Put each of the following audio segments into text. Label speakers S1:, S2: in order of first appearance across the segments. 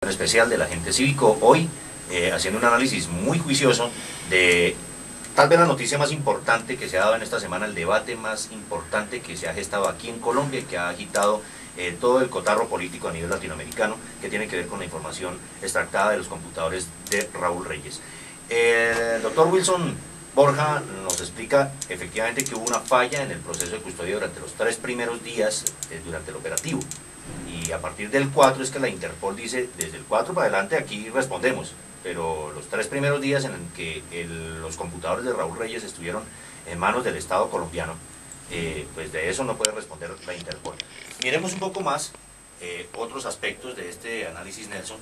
S1: especial del agente cívico hoy haciendo un análisis muy juicioso de tal vez la noticia más importante que se ha dado en esta semana, el debate más importante que se ha gestado aquí en Colombia y que ha agitado todo el cotarro político a nivel latinoamericano, que tiene que ver con la información extractada de los computadores de Raúl Reyes. El doctor Wilson Borja nos explica efectivamente que hubo una falla en el proceso de custodia durante los 3 primeros días durante el operativo. Y a partir del 4 es que la Interpol dice, desde el 4 para adelante aquí respondemos, pero los 3 primeros días en que los computadores de Raúl Reyes estuvieron en manos del Estado colombiano, pues de eso no puede responder la Interpol. Miremos un poco más otros aspectos de este análisis, Nelson,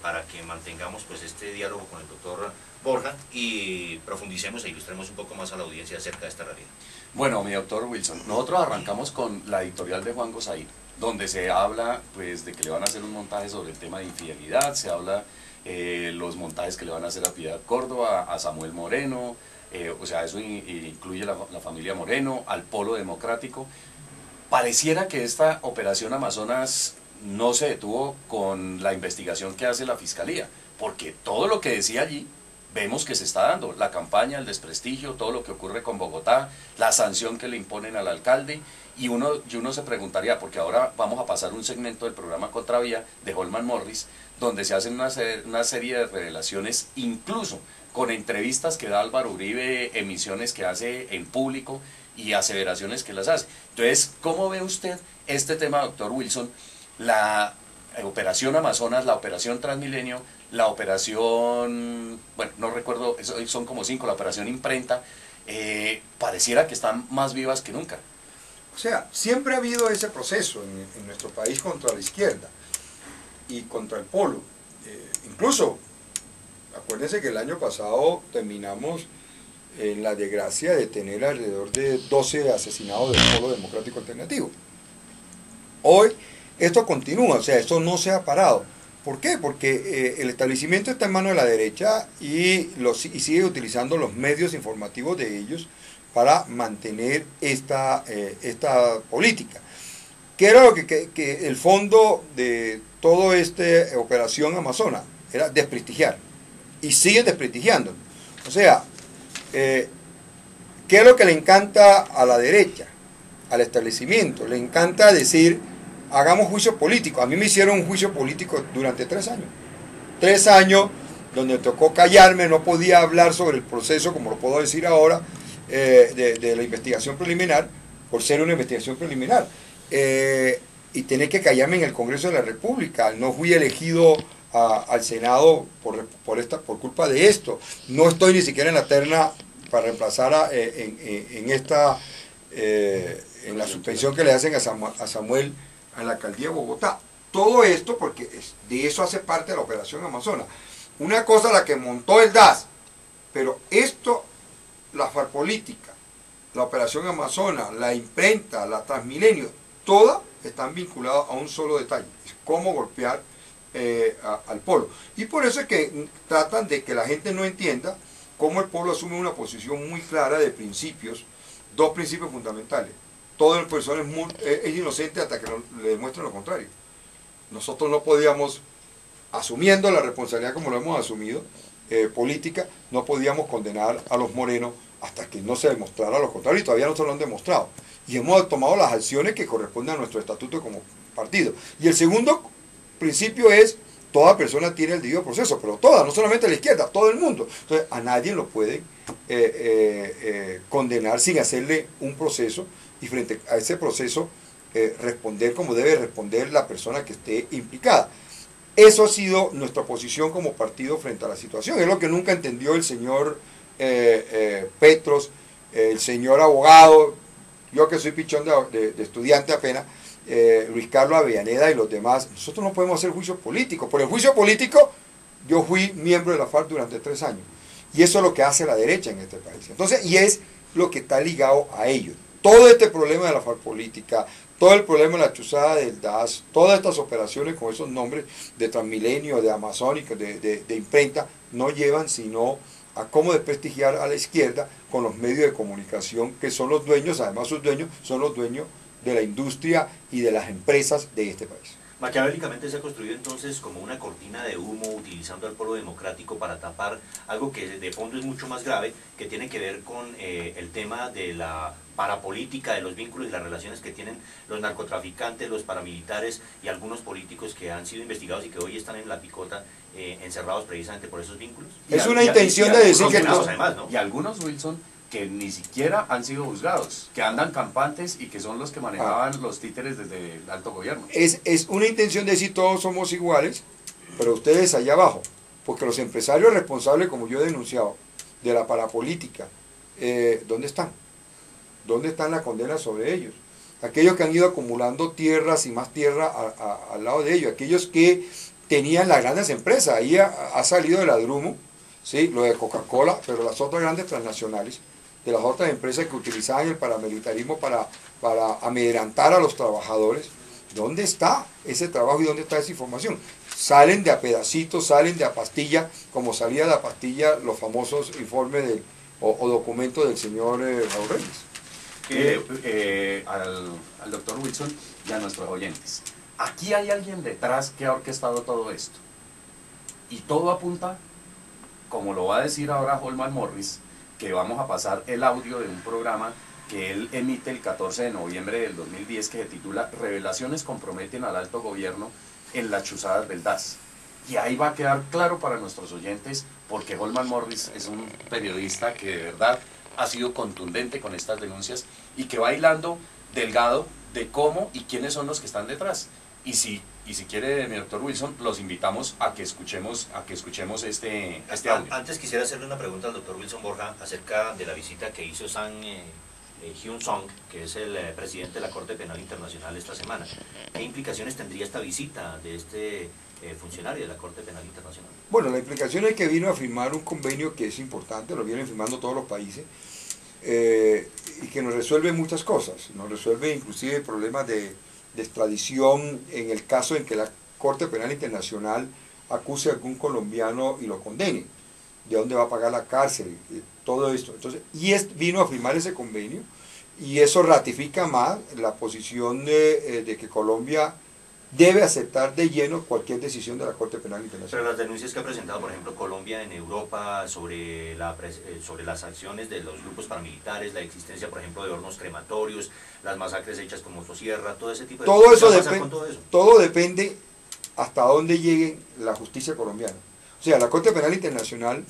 S1: para que mantengamos pues este diálogo con el doctor Borja y profundicemos e ilustremos un poco más a la audiencia acerca de esta realidad.
S2: Bueno, mi doctor Wilson, nosotros arrancamos con la editorial de Juan Gosaín, donde se habla pues de que le van a hacer un montaje sobre el tema de infidelidad, se habla los montajes que le van a hacer a Piedad Córdoba, a Samuel Moreno, o sea, eso incluye la familia Moreno, al Polo Democrático. Pareciera que esta operación Amazonas no se detuvo con la investigación que hace la Fiscalía, porque todo lo que decía allí vemos que se está dando, la campaña, el desprestigio, todo lo que ocurre con Bogotá, la sanción que le imponen al alcalde, y uno se preguntaría, porque ahora vamos a pasar un segmento del programa Contravía de Holman Morris, donde se hacen una serie de revelaciones, incluso con entrevistas que da Álvaro Uribe, emisiones que hace en público y aseveraciones que las hace. Entonces, ¿cómo ve usted este tema, doctor Wilson? La operación Amazonas, la operación Transmilenio, la operación, bueno, no recuerdo, son como 5, la operación Imprenta, pareciera que están más vivas que nunca.
S3: O sea, siempre ha habido ese proceso en nuestro país contra la izquierda y contra el polo. Incluso, acuérdense que el año pasado terminamos en la desgracia de tener alrededor de 12 asesinados del Polo Democrático Alternativo. Hoy esto continúa, o sea, esto no se ha parado. ¿Por qué? Porque el establecimiento está en manos de la derecha y sigue utilizando los medios informativos de ellos para mantener esta política. ¿Qué era lo que el fondo de toda esta operación Amazonas? Era desprestigiar. Y siguen desprestigiando. O sea, ¿qué es lo que le encanta a la derecha, al establecimiento? Le encanta decir, hagamos juicio político. A mí me hicieron un juicio político durante 3 años. 3 años donde me tocó callarme, no podía hablar sobre el proceso, como lo puedo decir ahora, de la investigación preliminar, por ser una investigación preliminar. Y tener que callarme en el Congreso de la República. No fui elegido al Senado por culpa de esto. No estoy ni siquiera en la terna para reemplazar en la suspensión que le hacen a Samuel a la alcaldía de Bogotá. Todo esto porque de eso hace parte de la operación Amazonas. Una cosa la que montó el DAS, pero esto, la farpolítica, la operación Amazonas, la imprenta, la Transmilenio, todas están vinculadas a un solo detalle, es cómo golpear al polo. Y por eso es que tratan de que la gente no entienda cómo el polo asume una posición muy clara de principios, 2 principios fundamentales. Todo el persona es inocente hasta que le demuestren lo contrario. Nosotros no podíamos, asumiendo la responsabilidad como lo hemos asumido, política, no podíamos condenar a los morenos hasta que no se demostrara lo contrario, y todavía no se lo han demostrado. Y hemos tomado las acciones que corresponden a nuestro estatuto como partido. Y el segundo principio es, toda persona tiene el debido proceso, pero toda, no solamente la izquierda, todo el mundo. Entonces, a nadie lo pueden condenar sin hacerle un proceso, y frente a ese proceso responder como debe responder la persona que esté implicada. Eso ha sido nuestra posición como partido frente a la situación. Es lo que nunca entendió el señor Petros, el señor abogado, yo que soy pichón de estudiante apenas, Luis Carlos Avellaneda y los demás. Nosotros no podemos hacer juicio político. Por el juicio político, yo fui miembro de la FARC durante 3 años. Y eso es lo que hace la derecha en este país. Entonces, y es lo que está ligado a ellos. Todo este problema de la FARC política, todo el problema de la chuzada del DAS, todas estas operaciones con esos nombres de Transmilenio, de Amazónica, de imprenta, no llevan sino a cómo desprestigiar a la izquierda con los medios de comunicación que son los dueños, además sus dueños son los dueños de la industria y de las empresas de este país.
S1: Maquiavélicamente se ha construido entonces como una cortina de humo utilizando al polo democrático para tapar algo que de fondo es mucho más grave, que tiene que ver con el tema de la parapolítica, de los vínculos y las relaciones que tienen los narcotraficantes, los paramilitares y algunos políticos que han sido investigados y que hoy están en la picota encerrados precisamente por esos vínculos.
S3: Es una intención de decir que
S1: además, ¿no?
S2: Y algunos, Wilson, que ni siquiera han sido juzgados, que andan campantes y que son los que manejaban los títeres desde el alto gobierno.
S3: Es una intención de decir todos somos iguales, pero ustedes allá abajo, porque los empresarios responsables, como yo he denunciado, de la parapolítica, ¿dónde están? ¿Dónde están las condenas sobre ellos? Aquellos que han ido acumulando tierras y más tierra al lado de ellos, aquellos que tenían las grandes empresas, ahí ha salido el Adrumo, ¿sí? Lo de Coca-Cola, pero las otras grandes transnacionales, de las otras empresas que utilizaban el paramilitarismo para amedrentar a los trabajadores. ¿Dónde está ese trabajo y dónde está esa información? Salen de a pedacitos, salen de a pastilla, como salía de a pastilla los famosos informes o documentos del señor Raúl Reyes.
S2: Al doctor Wilson y a nuestros oyentes. Aquí hay alguien detrás que ha orquestado todo esto. Y todo apunta, como lo va a decir ahora Holman Morris, que vamos a pasar el audio de un programa que él emite el 14 de noviembre del 2010 que se titula Revelaciones comprometen al alto gobierno en las chuzadas del DAS. Y ahí va a quedar claro para nuestros oyentes porque Holman Morris es un periodista que de verdad ha sido contundente con estas denuncias y que va hilando delgado de cómo y quiénes son los que están detrás. Y si quiere, mi doctor Wilson, los invitamos a que escuchemos este audio.
S1: Antes quisiera hacerle una pregunta al doctor Wilson Borja acerca de la visita que hizo Sang Hyun Song, que es el presidente de la Corte Penal Internacional esta semana. ¿Qué implicaciones tendría esta visita de este funcionario de la Corte Penal Internacional?
S3: Bueno, la implicación es que vino a firmar un convenio que es importante, lo vienen firmando todos los países, y que nos resuelve muchas cosas, nos resuelve inclusive problemas de extradición en el caso en que la Corte Penal Internacional acuse a algún colombiano y lo condene, de dónde va a pagar la cárcel, todo esto. Entonces, vino a firmar ese convenio y eso ratifica más la posición de que Colombia debe aceptar de lleno cualquier decisión de la Corte Penal Internacional.
S1: Pero las denuncias que ha presentado, por ejemplo, Colombia en Europa sobre las acciones de los grupos paramilitares, la existencia, por ejemplo, de hornos crematorios, las masacres hechas con motosierra, todo ese tipo de
S3: cosas.
S1: Todo eso
S3: depende hasta dónde llegue la justicia colombiana. O sea, la Corte Penal Internacional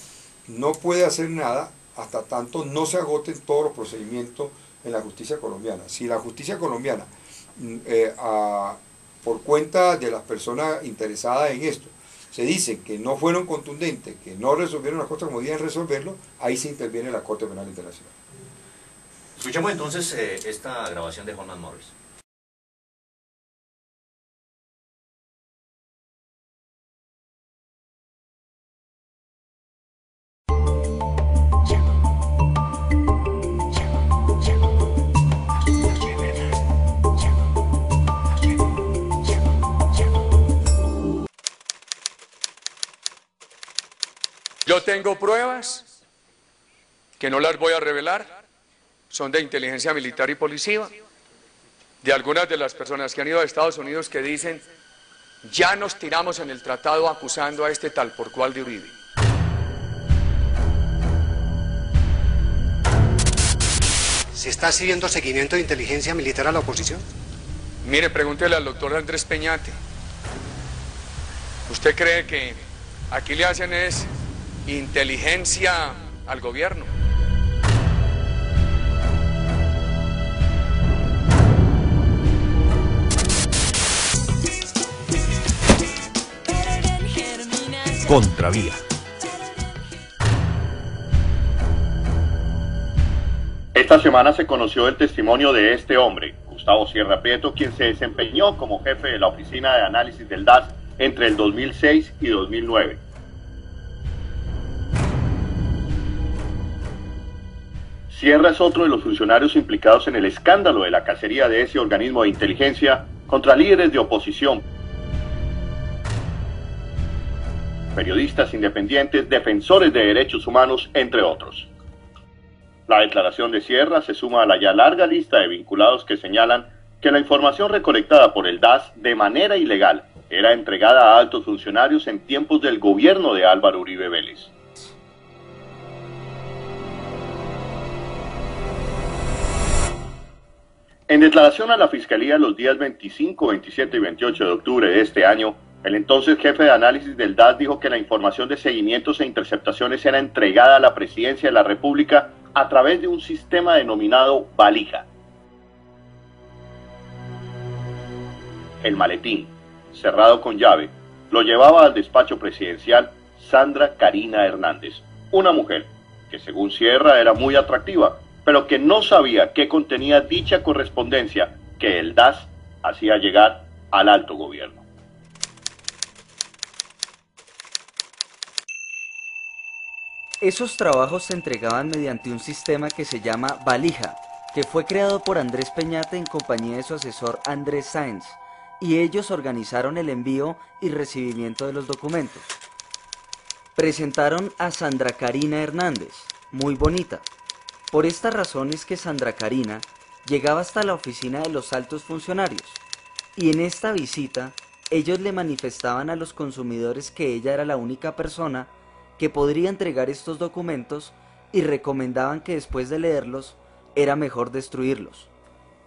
S3: no puede hacer nada hasta tanto no se agoten todos los procedimientos en la justicia colombiana. Si la justicia colombiana por cuenta de las personas interesadas en esto, se dice que no fueron contundentes, que no resolvieron las cosas como debían resolverlo, ahí se interviene la Corte Penal Internacional.
S1: Escuchemos entonces esta grabación de Holman Morris.
S4: Yo tengo pruebas que no las voy a revelar, son de inteligencia militar y policía, de algunas de las personas que han ido a Estados Unidos que dicen, ya nos tiramos en el tratado acusando a este tal por cual de Uribe.
S5: ¿Se está haciendo seguimiento de inteligencia militar a la oposición?
S4: Mire, pregúntele al doctor Andrés Peñate. ¿Usted cree que aquí le hacen es inteligencia al gobierno?
S6: Contravía.
S7: Esta semana se conoció el testimonio de este hombre, Gustavo Sierra Prieto, quien se desempeñó como jefe de la Oficina de Análisis del DAS entre el 2006 y 2009. Sierra es otro de los funcionarios implicados en el escándalo de la cacería de ese organismo de inteligencia contra líderes de oposición, periodistas independientes, defensores de derechos humanos, entre otros. La declaración de Sierra se suma a la ya larga lista de vinculados que señalan que la información recolectada por el DAS de manera ilegal era entregada a altos funcionarios en tiempos del gobierno de Álvaro Uribe Vélez. En declaración a la Fiscalía los días 25, 27 y 28 de octubre de este año, el entonces jefe de análisis del DAS dijo que la información de seguimientos e interceptaciones era entregada a la Presidencia de la República a través de un sistema denominado valija. El maletín, cerrado con llave, lo llevaba al despacho presidencial Sandra Karina Hernández, una mujer que según Sierra era muy atractiva, pero que no sabía qué contenía dicha correspondencia que el DAS hacía llegar al alto gobierno.
S8: Esos trabajos se entregaban mediante un sistema que se llama valija, que fue creado por Andrés Peñate en compañía de su asesor Andrés Sáenz, y ellos organizaron el envío y recibimiento de los documentos. Presentaron a Sandra Karina Hernández, muy bonita. Por esta razón es que Sandra Karina llegaba hasta la oficina de los altos funcionarios, y en esta visita ellos le manifestaban a los consumidores que ella era la única persona que podría entregar estos documentos y recomendaban que después de leerlos era mejor destruirlos.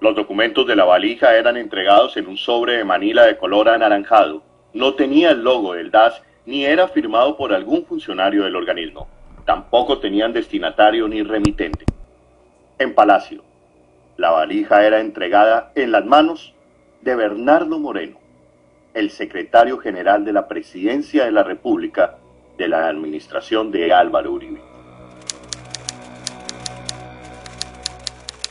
S7: Los documentos de la valija eran entregados en un sobre de manila de color anaranjado. No tenía el logo del DAS ni era firmado por algún funcionario del organismo. Tampoco tenían destinatario ni remitente. En Palacio, la valija era entregada en las manos de Bernardo Moreno, el secretario general de la Presidencia de la República de la administración de Álvaro Uribe.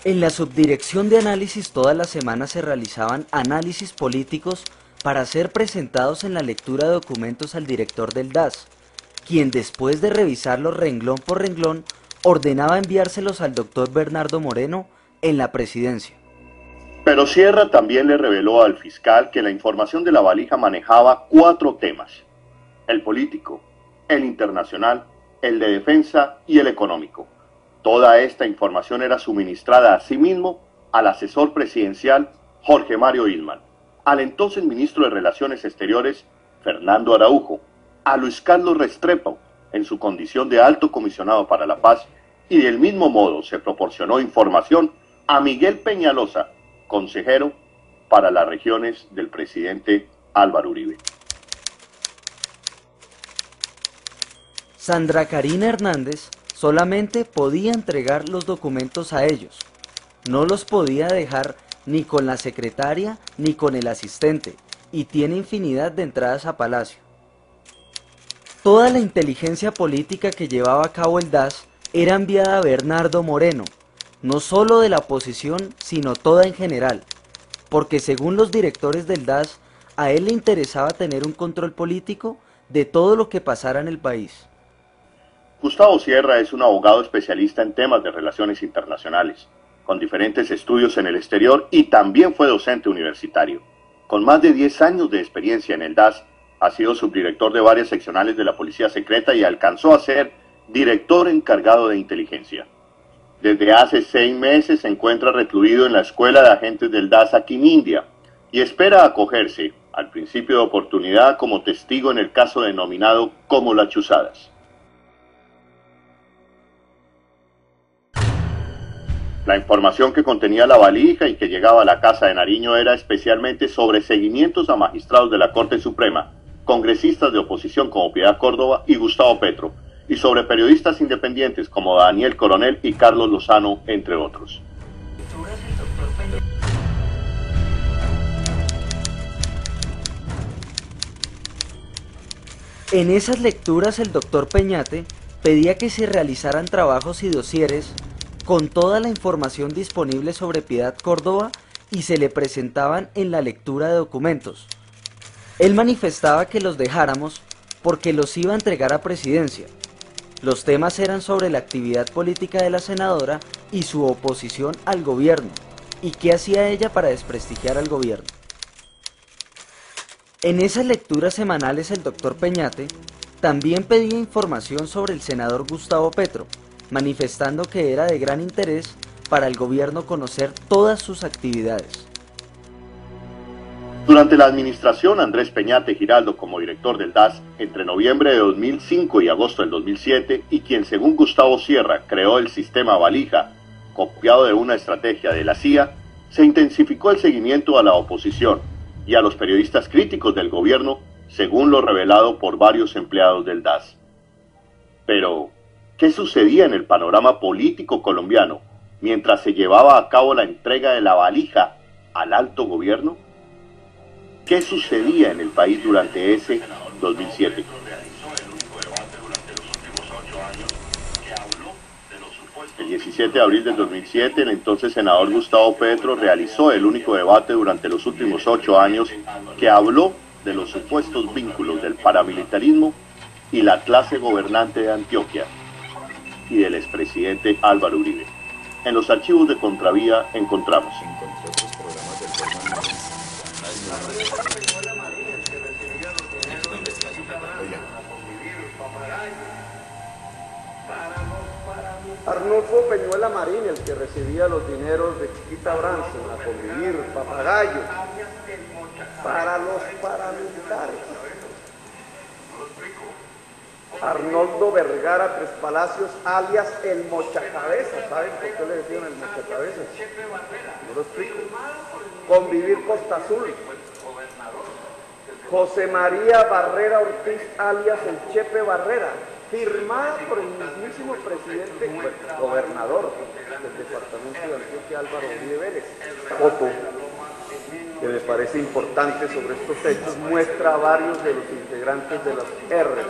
S8: En la subdirección de análisis todas las semanas se realizaban análisis políticos para ser presentados en la lectura de documentos al director del DAS, quien después de revisarlos renglón por renglón ordenaba enviárselos al doctor Bernardo Moreno en la presidencia.
S7: Pero Sierra también le reveló al fiscal que la información de la valija manejaba 4 temas: el político, el internacional, el de defensa y el económico. Toda esta información era suministrada asimismo al asesor presidencial Jorge Mario Hillman, al entonces ministro de Relaciones Exteriores Fernando Araujo, a Luis Carlos Restrepo en su condición de alto comisionado para la paz, y del mismo modo se proporcionó información a Miguel Peñalosa, consejero para las regiones del presidente Álvaro Uribe.
S8: Sandra Karina Hernández solamente podía entregar los documentos a ellos. No los podía dejar ni con la secretaria ni con el asistente, y tiene infinidad de entradas a Palacio. Toda la inteligencia política que llevaba a cabo el DAS era enviada a Bernardo Moreno, no solo de la oposición, sino toda en general, porque según los directores del DAS, a él le interesaba tener un control político de todo lo que pasara en el país.
S7: Gustavo Sierra es un abogado especialista en temas de relaciones internacionales, con diferentes estudios en el exterior, y también fue docente universitario. Con más de 10 años de experiencia en el DAS, ha sido subdirector de varias seccionales de la Policía Secreta y alcanzó a ser director encargado de inteligencia. Desde hace 6 meses se encuentra recluido en la Escuela de Agentes del DAS aquí en India y espera acogerse al principio de oportunidad como testigo en el caso denominado como Las Chuzadas. La información que contenía la valija y que llegaba a la Casa de Nariño era especialmente sobre seguimientos a magistrados de la Corte Suprema, congresistas de oposición como Piedad Córdoba y Gustavo Petro, y sobre periodistas independientes como Daniel Coronel y Carlos Lozano, entre otros.
S8: En esas lecturas el doctor Peñate pedía que se realizaran trabajos y dosieres con toda la información disponible sobre Piedad Córdoba y se le presentaban en la lectura de documentos. Él manifestaba que los dejáramos porque los iba a entregar a Presidencia. Los temas eran sobre la actividad política de la senadora y su oposición al gobierno, y qué hacía ella para desprestigiar al gobierno. En esas lecturas semanales el doctor Peñate también pedía información sobre el senador Gustavo Petro, manifestando que era de gran interés para el gobierno conocer todas sus actividades.
S7: Durante la administración Andrés Peñate Giraldo como director del DAS entre noviembre de 2005 y agosto del 2007, y quien según Gustavo Sierra creó el sistema Valija, copiado de una estrategia de la CIA, se intensificó el seguimiento a la oposición y a los periodistas críticos del gobierno, según lo revelado por varios empleados del DAS. Pero, ¿qué sucedía en el panorama político colombiano mientras se llevaba a cabo la entrega de la valija al alto gobierno? ¿Qué sucedía en el país durante ese 2007? El 17 de abril del 2007, el entonces senador Gustavo Petro realizó el único debate durante los últimos 8 años que habló de los supuestos vínculos del paramilitarismo y la clase gobernante de Antioquia y del expresidente Álvaro Uribe. En los archivos de Contravía encontramos:
S9: Arnulfo Peñuela Marín, el que recibía los dineros de Chiquita Branson a convivir, Papagayo, para los paramilitares. Arnoldo Vergara Tres Palacios, alias el Mochacabezas. ¿Saben por qué le decían el Mochacabezas? No lo explico. Convivir Costa Azul. José María Barrera Ortiz, alias el Chepe Barrera, firmada por el mismísimo presidente, gobernador del departamento de Antioquia, Álvaro Uribe Vélez. Foto que me parece importante sobre estos hechos muestra a varios de los integrantes de las R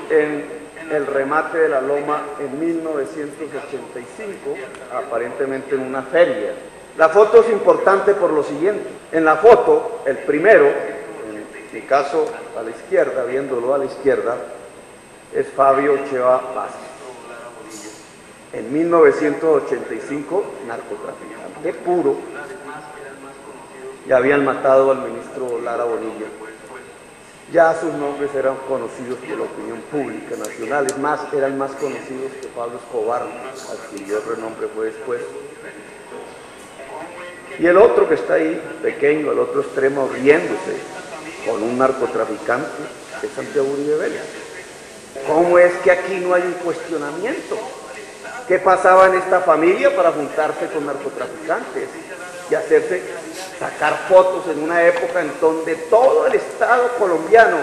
S9: en el remate de la Loma en 1985, aparentemente en una feria. La foto es importante por lo siguiente: en la foto, el primero, en mi caso a la izquierda, viéndolo a la izquierda, es Fabio Cheva Vázquez. En 1985, narcotraficante puro, ya habían matado al ministro Lara Bonilla. Ya sus nombres eran conocidos por la opinión pública nacional, es más, eran más conocidos que Pablo Escobar, adquirió el renombre fue después. Y el otro que está ahí, pequeño, al otro extremo, riéndose con un narcotraficante, es Santiago Uribe Vélez. ¿Cómo es que aquí no hay un cuestionamiento? ¿Qué pasaba en esta familia para juntarse con narcotraficantes y sacar fotos en una época en donde todo el Estado colombiano,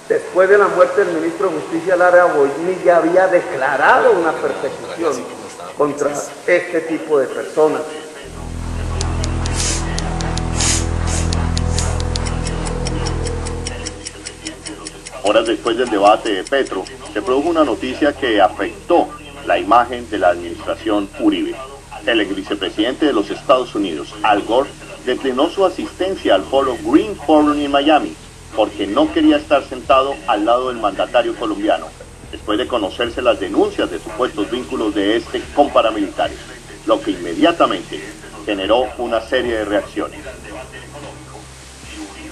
S9: después de la muerte del ministro de Justicia Lara Bonilla, había declarado una persecución contra este tipo de personas?
S7: Horas después del debate de Petro, se produjo una noticia que afectó la imagen de la administración Uribe. El ex vicepresidente de los Estados Unidos, Al Gore, declinó su asistencia al foro Green Forum en Miami porque no quería estar sentado al lado del mandatario colombiano, después de conocerse las denuncias de supuestos vínculos de este con paramilitares, lo que inmediatamente generó una serie de reacciones.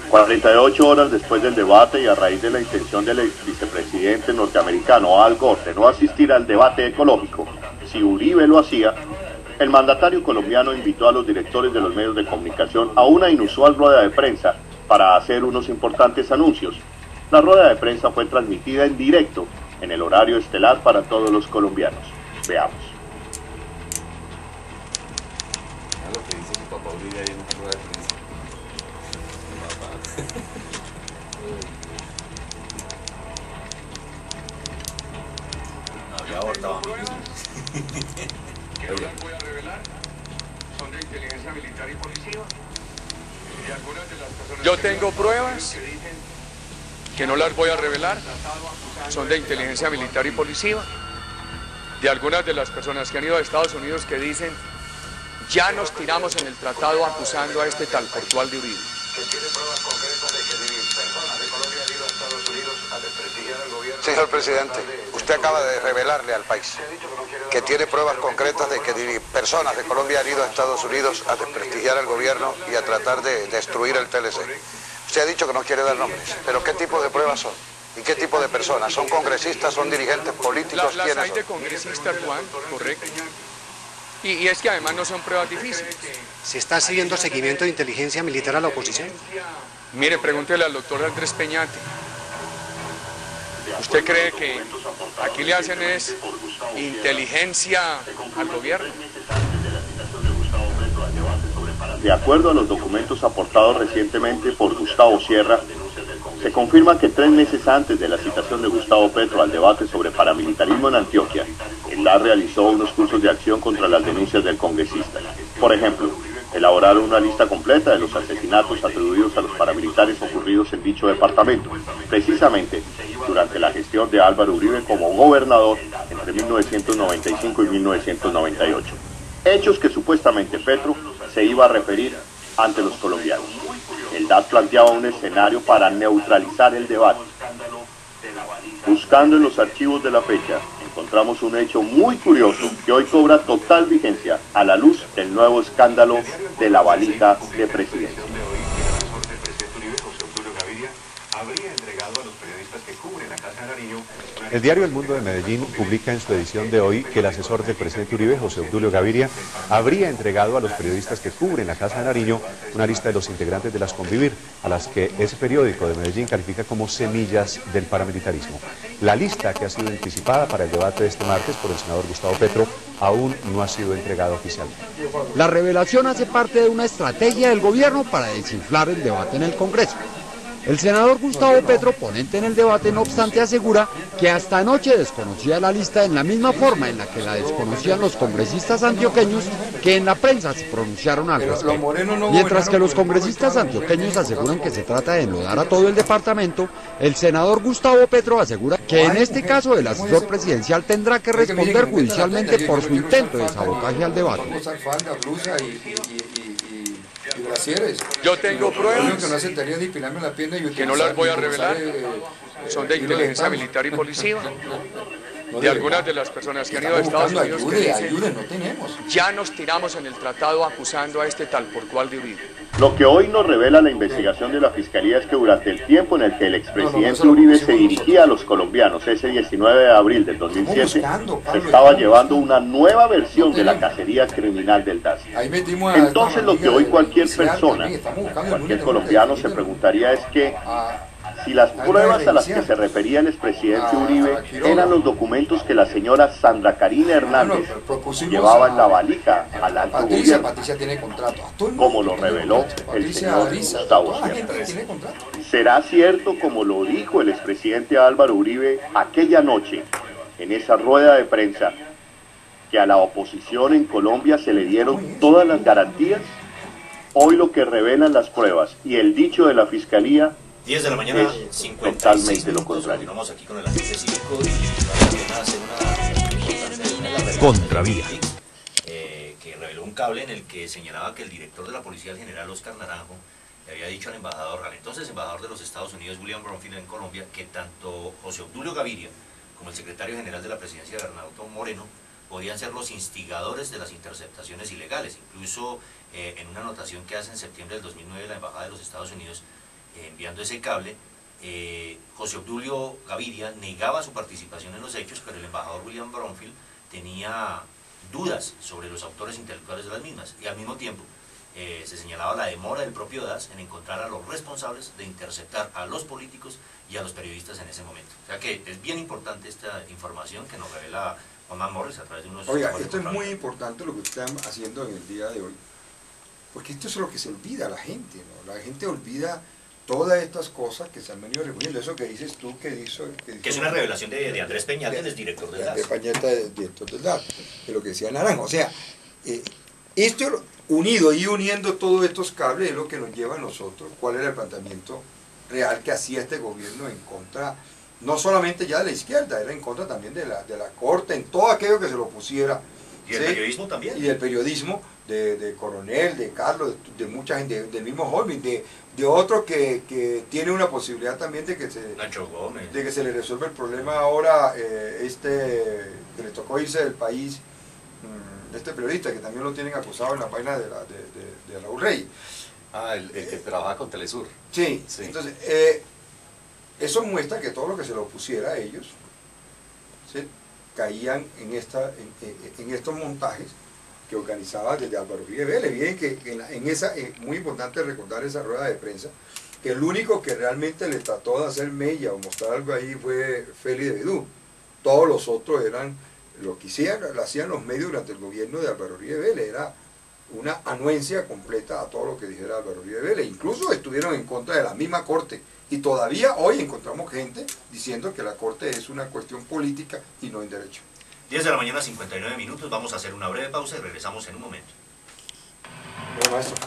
S7: 48 horas después del debate y a raíz de la intención del ex vicepresidente norteamericano Al Gore de no asistir al debate ecológico, si Uribe lo hacía, el mandatario colombiano invitó a los directores de los medios de comunicación a una inusual rueda de prensa para hacer unos importantes anuncios. La rueda de prensa fue transmitida en directo en el horario estelar para todos los colombianos. Veamos.
S2: Lo que dice su papá Uribe ahí en una rueda de prensa.
S4: Que no las voy a revelar, son de inteligencia militar y policía. Y algunas de las personas yo tengo pruebas que no las voy a revelar, son de inteligencia militar y policía. De algunas de las personas que han ido a Estados Unidos que dicen: ya nos tiramos en el tratado acusando a este tal Portugal de Uribe.
S10: Señor presidente, usted acaba de revelarle al país que tiene pruebas concretas de que personas de Colombia han ido a Estados Unidos a desprestigiar al gobierno y a tratar de destruir el TLC. Usted ha dicho que no quiere dar nombres, pero ¿qué tipo de pruebas son? ¿Y qué tipo de personas? ¿Son congresistas, son dirigentes políticos?
S4: Las
S10: ¿Quiénes
S4: hay
S10: son?
S4: de congresistas, Juan, correcto. Y es que además no son pruebas difíciles.
S5: ¿Se está haciendo seguimiento de inteligencia militar a la oposición?
S4: Mire, pregúntele al doctor Andrés Peñate. ¿Usted cree que aquí le hacen es inteligencia al gobierno?
S7: De acuerdo a los documentos aportados recientemente por Gustavo Sierra, se confirma que 3 meses antes de la citación de Gustavo Petro al debate sobre paramilitarismo en Antioquia, el DAS realizó unos cursos de acción contra las denuncias del congresista. Por ejemplo, elaboraron una lista completa de los asesinatos atribuidos a los paramilitares ocurridos en dicho departamento, precisamente durante la gestión de Álvaro Uribe como gobernador entre 1995 y 1998. Hechos que supuestamente Petro se iba a referir ante los colombianos. El DAS planteaba un escenario para neutralizar el debate. Buscando en los archivos de la fecha, encontramos un hecho muy curioso que hoy cobra total vigencia a la luz del nuevo escándalo de la valija de presidencia.
S11: El diario El Mundo de Medellín publica en su edición de hoy que el asesor del presidente Uribe, José Obdulio Gaviria, habría entregado a los periodistas que cubren la Casa de Nariño una lista de los integrantes de las Convivir, a las que ese periódico de Medellín califica como semillas del paramilitarismo. La lista, que ha sido anticipada para el debate de este martes por el senador Gustavo Petro, aún no ha sido entregada oficialmente.
S12: La revelación hace parte de una estrategia del gobierno para desinflar el debate en el Congreso. El senador Gustavo Petro, ponente en el debate, no obstante, asegura que hasta anoche desconocía la lista en la misma forma en la que la desconocían los congresistas antioqueños que en la prensa se pronunciaron al respecto. Mientras que los congresistas antioqueños aseguran que se trata de enlodar a todo el departamento, el senador Gustavo Petro asegura que en este caso el asesor presidencial tendrá que responder judicialmente por su intento de sabotaje al debate.
S4: Yo tengo pruebas que no las voy a revelar, son de inteligencia militar y policiva, de algunas de las personas que han ido a Estados Unidos que dicen, ya nos tiramos en el tratado acusando a este tal por cual de Uribe.
S7: Lo que hoy nos revela la investigación de la Fiscalía es que durante el tiempo en el que el expresidente Uribe se dirigía a los colombianos, ese 19 de abril del 2007, se estaba llevando una nueva versión de la cacería criminal del DAS. Entonces lo que hoy cualquier persona, cualquier colombiano se preguntaría es que si las pruebas a las que se refería el expresidente Uribe eran los documentos que la señora Sandra Karina Hernández llevaba en la valija al alto gobierno, como lo reveló el señor Gustavo Sierra. ¿Será cierto, como lo dijo el expresidente Álvaro Uribe aquella noche en esa rueda de prensa, que a la oposición en Colombia se le dieron todas las garantías? Hoy lo que revelan las pruebas y el dicho de la Fiscalía
S1: 10 de la mañana,
S7: es
S1: 56
S7: totalmente lo
S1: minutos.
S7: contrario.
S1: Vamos aquí con el agente cívico y vamos a hacer una
S6: Contravía.
S1: Que reveló un cable en el que señalaba que el director de la policía, el general Oscar Naranjo, le había dicho al embajador, al entonces embajador de los Estados Unidos, William Bromfield, en Colombia, que tanto José Obdulio Gaviria como el secretario general de la presidencia, Bernardo Moreno, podían ser los instigadores de las interceptaciones ilegales. Incluso en una anotación que hace en septiembre del 2009 la embajada de los Estados Unidos, enviando ese cable, José Obdulio Gaviria negaba su participación en los hechos, pero el embajador William Bromfield tenía dudas sobre los autores intelectuales de las mismas, y al mismo tiempo se señalaba la demora del propio DAS en encontrar a los responsables de interceptar a los políticos y a los periodistas en ese momento. O sea que es bien importante esta información que nos revela Juan Morris a través de unos...
S3: Oiga, esto es muy importante lo que están haciendo en el día de hoy, porque esto es lo que se olvida a la gente, ¿no? La gente olvida todas estas cosas que se han venido reuniendo, eso que dices tú, que es una revelación de Andrés Peñate, el director del DAS. De Peñate, director del DAS, de lo que decía Naranjo. O sea, esto unido y uniendo todos estos cables es lo que nos lleva a nosotros, cuál era el planteamiento real que hacía este gobierno en contra, no solamente ya de la izquierda, era en contra también de la Corte, en todo aquello que se lo pusiera.
S1: Y el periodismo también.
S3: Y del periodismo, de Coronel, de Carlos, de mucha gente, del mismo Holmes, de otro que tiene una posibilidad también de que se le resuelva el problema ahora, que le tocó irse del país, este periodista que también lo tienen acusado en la página de Raúl Rey.
S2: Ah, el que trabaja con Telesur.
S3: Sí, sí. Entonces, eso muestra que todo lo que se lo pusiera a ellos, ¿sí?, caían en estos montajes que organizaba desde Álvaro Uribe Vélez. Bien que en esa, muy importante recordar esa rueda de prensa, que el único que realmente le trató de hacer mella o mostrar algo ahí fue Félix de Bedú. Todos los otros eran, lo que hacían los medios durante el gobierno de Álvaro Uribe Vélez, era una anuencia completa a todo lo que dijera Álvaro Uribe Vélez. Incluso estuvieron en contra de la misma Corte, y todavía hoy encontramos gente diciendo que la Corte es una cuestión política y no en derecho.
S1: 10 de la mañana, 59 minutos, vamos a hacer una breve pausa y regresamos en un momento.
S3: Bueno, maestro.